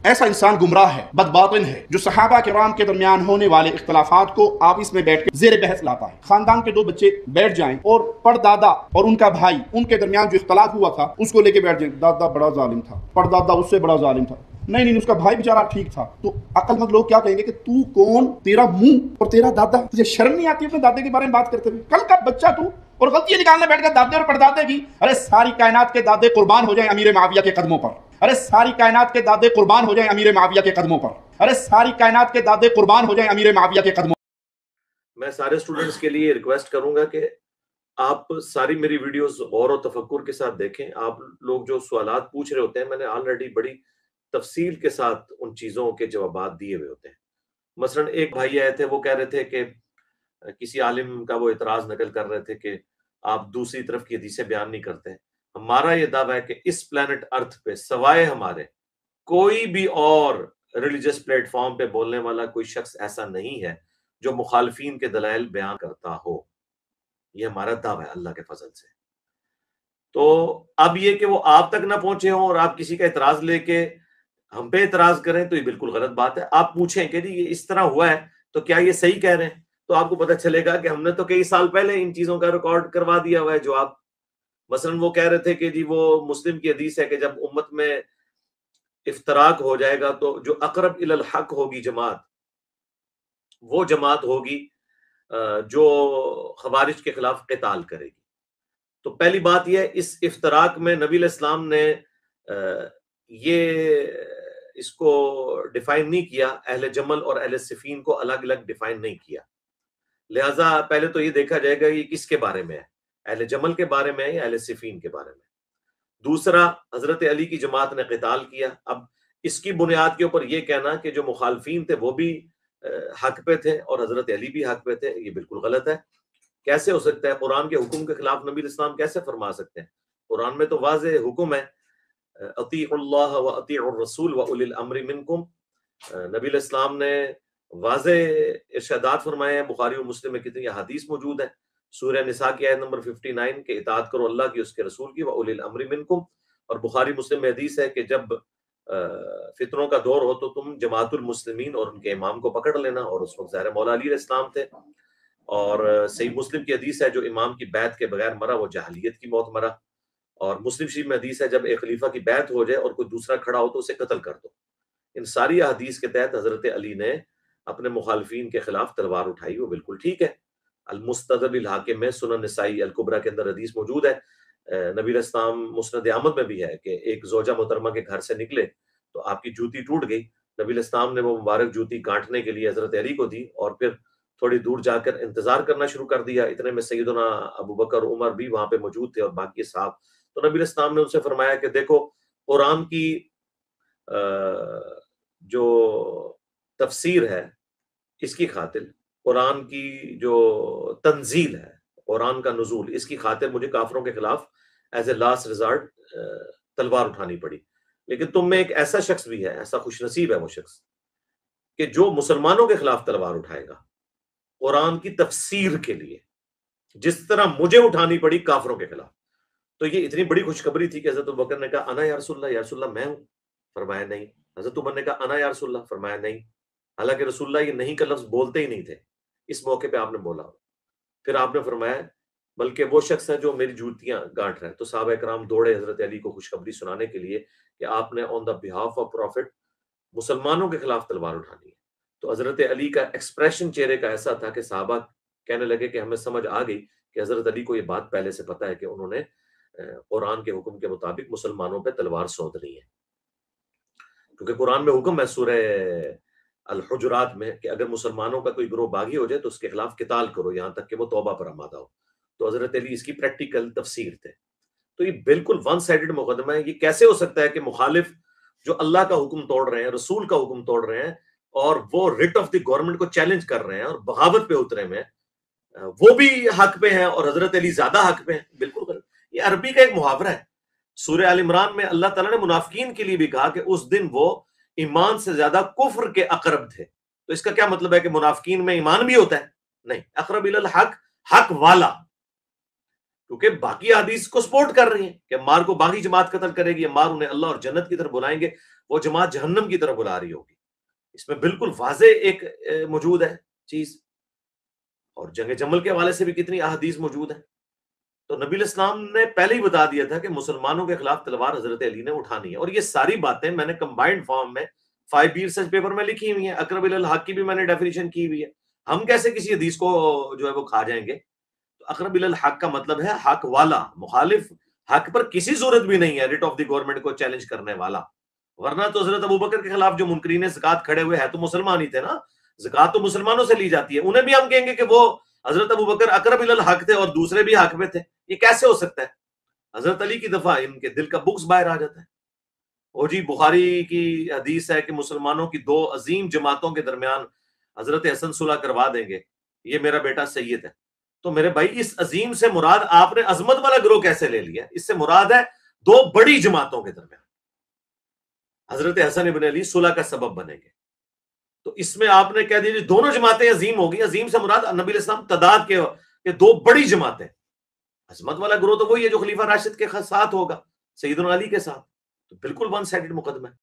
ایسا انسان گمراہ ہے، بدباطن ہے، جو صحابہ کرام کے درمیان ہونے والے اختلافات کو آپس میں بیٹھ کے زیر بحث لاتا ہے۔ خاندان کے دو بچے بیٹھ جائیں اور پردادا اور ان کا بھائی، ان کے درمیان جو اختلاف ہوا تھا اس کو لے کے بیٹھ جائیں، دادا بڑا ظالم تھا، پردادا اس سے بڑا ظالم تھا، نہیں اس کا بھائی بیچارہ ٹھیک تھا، تو عقل مند لوگ کیا کہیں گے کہ تو کون، تیرا منہ اور تیرا دادا، تجھے شرم نہیں آتی اپنے دادے کے بارے میں بات کرتے ہوئے؟ کل کا بچہ تو، اور غلطیاں نکالنے بیٹھ کر دادے اور پردادے کی۔ ارے ساری کائنات کے دادے قربان ہو جائیں امیر معاویہ کے قدموں پر، ارے ساری کائنات کے دادے قربان ہو جائیں امیر معاویہ کے قدموں پر، ارے ساری کائنات کے دادے قربان ہو جائیں امیر معاویہ کے قدموں پر۔ میں سارے اسٹوڈنٹس کے لیے ریکویسٹ کروں گا کہ آپ ساری میری ویڈیوز غور و تفکر کے ساتھ دیکھیں۔ آپ لوگ جو سوالات پوچھ رہے ہوتے ہیں، میں نے آلریڈی بڑی تفصیل کے ساتھ ان چیزوں کے جوابات دیے ہوئے ہوتے ہیں۔ مثلا ایک بھائی آئے تھے، وہ کہہ رہے تھے کہ کسی عالم کا وہ اعتراض نقل کر رہے تھے کہ آپ دوسری طرف کی حدیثیں بیان نہیں کرتے۔ ہمارا یہ دعویٰ ہے کہ اس پلانٹ ارتھ پہ سوائے ہمارے کوئی بھی اور ریلیجس پلیٹ فارم پہ بولنے والا کوئی شخص ایسا نہیں ہے جو مخالفین کے دلائل بیان کرتا ہو۔ یہ ہمارا دعویٰ ہے اللہ کے فضل سے۔ تو اب یہ کہ وہ آپ تک نہ پہنچے ہوں اور آپ کسی کا اعتراض لے کے ہم پہ اعتراض کریں تو یہ بالکل غلط بات ہے۔ آپ پوچھیں کہ جی یہ اس طرح ہوا ہے تو کیا یہ صحیح کہہ رہے ہیں، تو آپ کو پتہ چلے گا کہ ہم نے تو کئی سال پہلے ان چیزوں کا ریکارڈ کروا دیا ہوا ہے جو آپ، مثلا وہ کہہ رہے تھے کہ جی وہ مسلم کی حدیث ہے کہ جب امت میں افتراق ہو جائے گا تو جو اقرب الی الحق ہوگی جماعت، وہ جماعت ہوگی جو خوارج کے خلاف قتال کرے گی۔ تو پہلی بات یہ ہے، اس افتراق میں نبی علیہ السلام نے یہ اس کو ڈیفائن نہیں کیا، اہل جمل اور اہل صفین کو الگ الگ ڈیفائن نہیں کیا۔ لہٰذا پہلے تو یہ دیکھا جائے گا یہ کس کے بارے میں ہے، اہل جمل کے بارے میں ہے یا اہل صفین کے بارے میں۔ دوسرا، حضرت علی کی جماعت نے قتال کیا۔ اب اس کی بنیاد کے اوپر یہ کہنا کہ جو مخالفین تھے وہ بھی حق پہ تھے اور حضرت علی بھی حق پہ تھے، یہ بالکل غلط ہے۔ کیسے ہو سکتا ہے؟ قرآن کے حکم کے خلاف نبی الاسلام کیسے فرما سکتے ہیں؟ قرآن میں تو واضح حکم ہے، اطیعوا اللہ و اطیعوا الرسول و اولی الامر منکم۔ نبی الاسلام نے واضح ارشادات فرمائے ہیں، بخاری و مسلم میں کتنی احادیث موجود ہیں۔ سورہ نساء کی آیت نمبر 59 کہ اطاعت کرو اللہ کی، اس کے رسول کی، و اولی الامر منکم۔ اور بخاری مسلم میں حدیث ہے کہ جب فتنوں کا دور ہو تو تم جماعت المسلمین اور ان کے امام کو پکڑ لینا، اور اس وقت ظاہر مولا علی علیہ السلام تھے۔ اور صحیح مسلم کی حدیث ہے جو امام کی بیعت کے بغیر مرا وہ جاہلیت کی موت مرا۔ اور مسلم شریف میں حدیث ہے جب ایک خلیفہ کی بیعت ہو جائے اور کوئی دوسرا کھڑا ہو تو اسے قتل کر دو۔ ان ساری احادیث کے تحت حضرت علی نے اپنے مخالفین کے خلاف تلوار اٹھائی، وہ بالکل ٹھیک ہے۔ المستدرک الحاکم میں، سنن نسائی الکبریٰ کے اندر حدیث موجود ہے، نبی علیہ السلام مسند احمد میں بھی ہے کہ ایک زوجہ محترمہ کے گھر سے نکلے تو آپ کی جوتی ٹوٹ گئی، نبی علیہ السلام نے وہ مبارک جوتی گانٹنے کے لیے حضرت علی کو دی اور پھر تھوڑی دور جا کر انتظار کرنا شروع کر دیا۔ اتنے میں سیدنا ابو بکر، عمر بھی وہاں پہ موجود تھے اور باقی صحاب۔ تو نبی علیہ السلام نے ان سے فرمایا کہ دیکھو، قرآن کی جو تفسیر ہے اس کی خاطر، قرآن کی جو تنزیل ہے، قرآن کا نزول، اس کی خاطر مجھے کافروں کے خلاف ایز اے لاسٹ ریزارٹ تلوار اٹھانی پڑی۔ لیکن تم میں ایک ایسا شخص بھی ہے، ایسا خوش نصیب ہے وہ شخص کہ جو مسلمانوں کے خلاف تلوار اٹھائے گا قرآن کی تفسیر کے لیے، جس طرح مجھے اٹھانی پڑی کافروں کے خلاف۔ تو یہ اتنی بڑی خوشخبری تھی کہ حضرت ابوبکر نے کہا انا یا رسول اللہ، یا رسول اللہ میں ہوں؟ فرمایا نہیں۔ حضرت عمر نے کہا انا یا رسول اللہ، فرمایا نہیں۔ حالانکہ رسول اللہ یہ نہیں کا لفظ بولتے ہی نہیں تھے، اس موقع پہ آپ نے بولا۔ پھر آپ نے فرمایا بلکہ وہ شخص ہے جو میری جوتیاں گانٹ رہا ہے۔ تو صحابہ کرام دوڑے حضرت علی کو خوشخبری سنانے کے لیے کہ آپ نے آن دا بہاف آف پروفٹ مسلمانوں کے خلاف تلوار اٹھانی ہے۔ تو حضرت علی کا ایکسپریشن چہرے کا ایسا تھا کہ صحابہ کہنے لگے کہ ہمیں سمجھ آ گئی کہ حضرت علی کو یہ بات پہلے سے پتہ ہے کہ انہوں نے قرآن کے حکم کے مطابق مسلمانوں پہ تلوار سونتنی ہے، کیونکہ قرآن میں حکم ہے سورہ الحجرات میں کہ اگر مسلمانوں کا کوئی گروہ باغی ہو جائے تو اس کے خلاف قتال کرو یہاں تک کہ وہ توبہ پر آمادہ ہو۔ تو حضرت علی اس کی پریکٹیکل تفسیر تھے۔ تو یہ بالکل ون سائیڈڈ مقدمہ ہے۔ یہ کیسے ہو سکتا ہے کہ مخالف جو اللہ کا حکم توڑ رہے ہیں، رسول کا حکم توڑ رہے ہیں، اور وہ ریٹ آف دی گورنمنٹ کو چیلنج کر رہے ہیں اور بغاوت پہ اترے میں، وہ بھی حق پہ ہیں اور حضرت علی زیادہ حق پہ ہیں؟ بالکل غلط۔ یہ عربی کا ایک محاورہ ہے۔ سورہ آل عمران میں اللہ تعالیٰ نے منافقین کے لیے بھی کہا کہ اس دن وہ ایمان سے زیادہ کفر کے اقرب تھے۔ تو اس کا کیا مطلب ہے کہ منافقین میں ایمان بھی ہوتا ہے؟ نہیں، اقرب الی الحق، حق والا، کیونکہ باقی حدیث کو سپورٹ کر رہی ہیں کہ مار کو باغی جماعت قتل کرے گی، مار انہیں اللہ اور جنت کی طرف بلائیں گے۔ وہ جماعت جہنم کی طرف بلا رہی ہوگی. اس میں بالکل واضح ایک موجود ہے چیز. اور جنگ جمل کے حوالے سے بھی کتنی احادیث موجود ہیں. تو نبی علیہ السلام نے پہلے ہی بتا دیا تھا کہ مسلمانوں کے خلاف تلوار حضرت علی نے اٹھانی ہے. اور یہ ساری باتیں میں نے کمبائنڈ فارم میں 5 ریسرچ پیپر میں لکھی ہوئی ہیں. اقرب الی الحق کی بھی میں نے ڈیفینیشن کی ہوئی ہے. ہم کیسے کسی حدیث کو جو ہے وہ کھا جائیں گے؟ تو اقرب الی الحق کا مطلب ہے حق والا. مخالف حق پر کسی صورت بھی نہیں ہے ریٹ آف دی گورنمنٹ کو چیلنج کرنے والا. ورنہ تو حضرت ابوبکر کے خلاف جو منکرین زکات کھڑے ہوئے ہیں تو مسلمان ہی تھے نا. زکات تو مسلمانوں سے لی جاتی ہے. انہیں بھی ہم کہیں گے کہ وہ حضرت ابوبکر اقرب الی الحق تھے اور دوسرے بھی حق میں تھے. یہ کیسے ہو سکتا ہے؟ حضرت علی کی دفعہ ان کے دل کا بغض باہر آ جاتا ہے. اور جی بخاری کی حدیث ہے کہ مسلمانوں کی 2 عظیم جماعتوں کے درمیان حضرت حسن صلح کروا دیں گے. یہ میرا بیٹا سید ہے. تو میرے بھائی اس عظیم سے مراد آپ نے عظمت والا گروہ کیسے لے لیا؟ اس سے مراد ہے 2 بڑی جماعتوں کے درمیان حضرت حسن ابن علی صلح کا سبب بنیں گے. تو اس میں آپ نے کہہ دیا دونوں جماعتیں عظیم ہوگی. عظیم سے مراد نبی علیہ السلام تعداد کے 2 بڑی جماعتیں. عظمت والا گروہ تو وہی ہے جو خلیفہ راشد کے ساتھ ہوگا, سیدنا علی کے ساتھ. تو بالکل ون سائیڈڈ مقدمہ ہے.